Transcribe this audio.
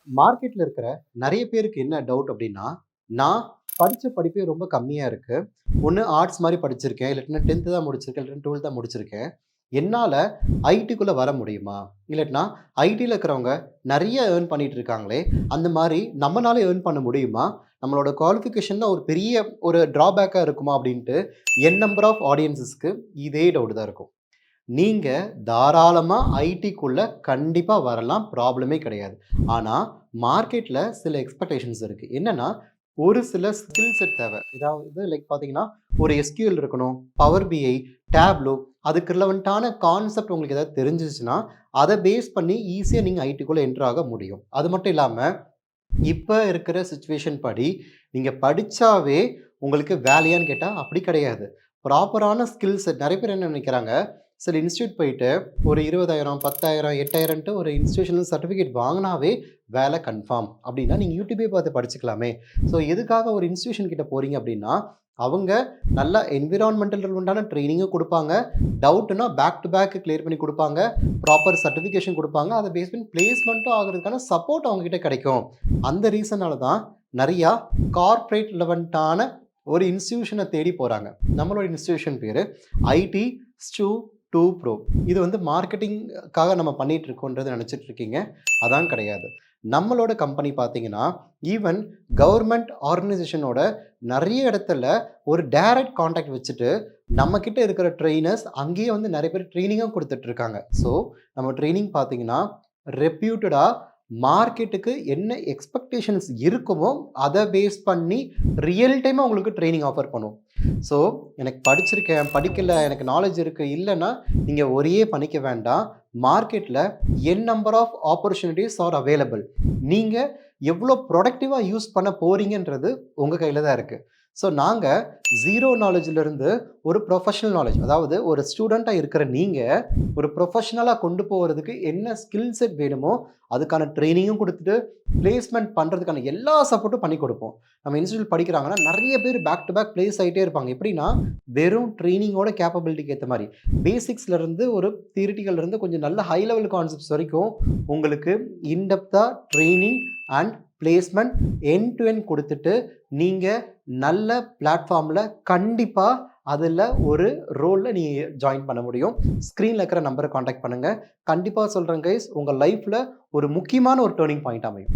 மார்க்கெட்ல இருக்கிற நெறைய பேருக்கு என்ன டவுட் அப்டின்னா, நான் படிச்ச படிப்பே ரொம்ப கம்மியா இருக்கு. ஒண்ணு ஆர்ட்ஸ் மாரி படிச்சிருக்கேன். இல்லாட்டினா 10த் தான் முடிச்சிருக்கேன். இல்லாட்டினா 12த் தான் முடிச்சிருக்கேன். என்னால ஐடிக்குள்ள வர முடியுமா? இல்லாட்டினா ஐடில இருக்கிறவங்க நெறைய ஏர்ன் பண்ணிட்டு இருக்காங்களே, அந்த மாரி நம்மனால ஏர்ன் பண்ண முடியுமா? நம்மளோட குவாலிஃபிகேஷன் தான் ஒரு பெரிய ஒரு ட்ராபேக்கா இருக்குமா? அப்டின்ட்டு என் நம்பர் ஆஃப் ஆடியன்ஸஸ்க்கு இதே டவுட் தான் இருக்கும். நீங்க தாராளமா ஐடிக்குள்ள கண்டிப்பா வரலாம். ப்ராப்ளமே கிடையாது. ஆனா, மார்க்கெட்ல சில எக்ஸ்பெக்டேஷன்ஸ் இருக்கு. என்னன்னா, ஒரு சில ஸ்கில் செட் தேவை. இதாவது லைக் பார்த்தீங்கன்னா, ஒரு எஸ்கியூஎல் இருக்கணும், பவர் பிஐ, டேப்லோ அதுக்கு ரிலவென்ட்டான கான்செப்ட் உங்களுக்கு ஏதாவது தெரிஞ்சுச்சுன்னா, அத பேஸ் பண்ணி ஈஸியா நீங்க ஐடிக்குள்ள என்டர் ஆக முடியும். அது மட்டும் இல்லாம, இப்ப இருக்கிற சிச்சுவேஷன் படி, நீங்க படிச்சாவே உங்களுக்கு வேலையான்னு கேட்டா, அப்படி கிடையாது. ப்ராப்பரான ஸ்கில் செட் நெறைய பேர் என்ன நெனைக்கிறாங்க, சில இன்ஸ்டிடியூட் போயிட்டு ஒரு 20,000, 10,000, 8,000ன்ட்டு ஒரு இன்ஸ்டிடியூஷனல் சர்டிஃபிகேட் வாங்குனாவே வேலை கன்ஃபார்ம் அப்படின்னா, நீங்க யூடியூபே பார்த்து படிச்சுக்கலாமே. ஸோ எதுக்காக ஒரு இன்ஸ்டிடியூஷன் கிட்ட போறீங்க அப்படின்னா, அவங்க நல்ல என்விரான்மென்டல் ரிலவென்ட்டான ட்ரெய்னிங்கும் குடுப்பாங்க. டவுட்னா பேக் டு பேக் கிளியர் பண்ணி குடுப்பாங்க. ப்ராப்பர் சர்டிஃபிகேஷன் குடுப்பாங்க. அத பேஸ் பண்ணி பிளேஸ்மென்ட்டும் ஆகுறதுக்கான சப்போர்ட் அவங்க கிட்ட கிடைக்கும். அந்த ரீசனால தான் நெறையா கார்ப்பரேட் ரிலவென்ட்டான ஒரு இன்ஸ்டிடியூஷன தேடி போறாங்க. நம்மளோட இன்ஸ்டிடியூஷன் பேரு ஐடி ஸ்டூ 2 ப்ரோ. இது வந்து மார்க்கெட்டிங்க்காக நம்ம பண்ணிட்டு இருக்கோம்ன்றத நெனச்சுட்டு இருக்கீங்க. அதான் கிடையாது. நம்மளோட கம்பெனி பார்த்தீங்கன்னா, ஈவன் கவர்ன்மென்ட் ஆர்கனைசேஷனோட நெறைய இடத்துல ஒரு டைரக்ட் கான்டாக்ட் வச்சுட்டு, நம்ம கிட்ட இருக்கிற ட்ரெய்னர்ஸ் அங்கேயே வந்து நெறைய பேர் ட்ரெய்னிங்கும் குடுத்துட்டு இருக்காங்க. ஸோ, நம்ம ட்ரெய்னிங் பார்த்தீங்கன்னா, ரெப்யூட்டடா மார்க்கெட்டுக்கு என்ன எக்ஸ்பெக்டேஷன்ஸ் இருக்குமோ, அத பேஸ் பண்ணி ரியல் டைமா உங்களுக்கு ட்ரெய்னிங் ஆஃபர் பண்ணுவோம். ஸோ, எனக்கு படிச்சிருக்கேன், படிக்கல, எனக்கு நாலேட்ஜ் இருக்கு, இல்லன்னா, நீங்க வொரியே பண்ணிக்க வேண்டாம். மார்க்கெட்ல என் number of opportunities are available. நீங்க எவ்ளோ புரொடக்டிவா யூஸ் பண்ண போறீங்கன்றது உங்க கையில தான் இருக்கு. ஸோ, நாங்க 0 நாலேட்ஜ்லருந்து ஒரு ப்ரொஃபஷனல் நாலேட்ஜ் அதாவது ஒரு ஸ்டூடெண்ட்டா இருக்கிற நீங்க, ஒரு ப்ரொஃபஷனலா கொண்டு போறதுக்கு என்ன ஸ்கில் செட் வேணுமோ, அதுக்கான ட்ரெய்னிங்கும் குடுத்துட்டு, பிளேஸ்மென்ட் பண்றதுக்கான எல்லா சப்போர்ட்டும் பண்ணி குடுப்போம். நம்ம இன்ஸ்டிடியூட் படிக்கிறாங்கன்னா, நெறைய பேர் பேக் டு பேக் பிளேஸ் ஆயிட்டே இருப்பாங்க. எப்படின்னா, வெறும் ட்ரெய்னிங்கோட கேப்பபிலிட்டிக்கு ஏத்த மாரி. பேசிக்ஸ்லருந்து ஒரு தியரிட்டிக்கல்லேருந்து கொஞ்சம் நல்ல ஹை லெவல் கான்செப்ட்ஸ் வரைக்கும் உங்களுக்கு இன் டெப்த்தா training and placement end to end குடுத்துட்டு, நீங்க நல்ல பிளாட்ஃபார்ம்ல கண்டிப்பா அதுல ஒரு ரோல்ல நீங்க ஜாயின் பண்ண முடியும். ஸ்க்ரீன்ல இருக்கிற நம்பர கான்டாக்ட் பண்ணுங்க. கண்டிப்பா சொல்றேன் கைஸ், உங்க லைஃப்ல ஒரு முக்கியமான ஒரு டர்னிங் பாயிண்ட் அமையும்.